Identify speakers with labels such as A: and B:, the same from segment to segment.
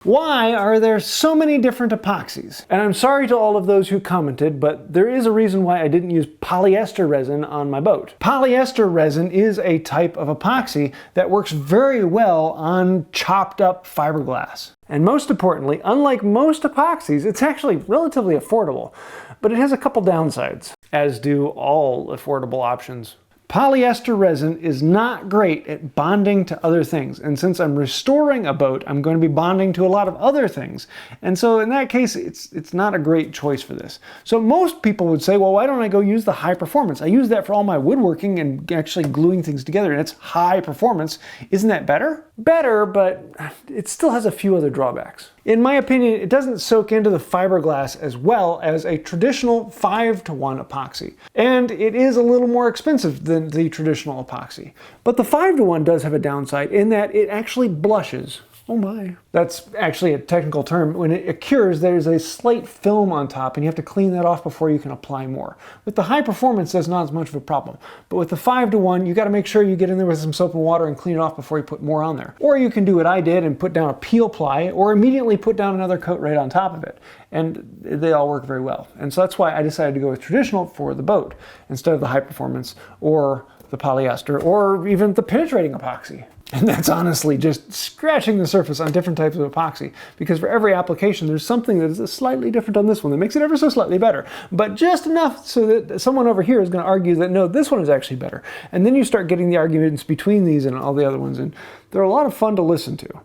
A: Why are there so many different epoxies? And I'm sorry to all of those who commented, but there is a reason why I didn't use polyester resin on my boat. Polyester resin is a type of epoxy that works very well on chopped up fiberglass. And most importantly, unlike most epoxies, it's actually relatively affordable, but it has a couple downsides, as do all affordable options. Polyester resin is not great at bonding to other things, and since I'm restoring a boat, I'm going to be bonding to a lot of other things. And so in that case, it's not a great choice for this. So most people would say, well, why don't I go use the high performance? I use that for all my woodworking and actually gluing things together, and it's high performance. Isn't that better? Better, but it still has a few other drawbacks. In my opinion, it doesn't soak into the fiberglass as well as a traditional 5-to-1 epoxy. And it is a little more expensive than the traditional epoxy. But the 5-to-1 does have a downside in that it actually blushes. Oh my. That's actually a technical term. When it cures, there's a slight film on top and you have to clean that off before you can apply more. With the high performance, that's not as much of a problem. But with the 5-to-1, you got to make sure you get in there with some soap and water and clean it off before you put more on there. Or you can do what I did and put down a peel ply or immediately put down another coat right on top of it. And they all work very well. And so that's why I decided to go with traditional for the boat instead of the high performance or the polyester or even the penetrating epoxy. And that's honestly just scratching the surface on different types of epoxy, because for every application there's something that is slightly different on this one that makes it ever so slightly better, but just enough so that someone over here is going to argue that no, this one is actually better. And then you start getting the arguments between these and all the other ones, and they're a lot of fun to listen to.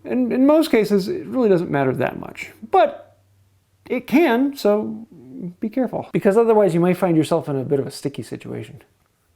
A: And in most cases it really doesn't matter that much, but it can, so be careful, because otherwise you might find yourself in a bit of a sticky situation.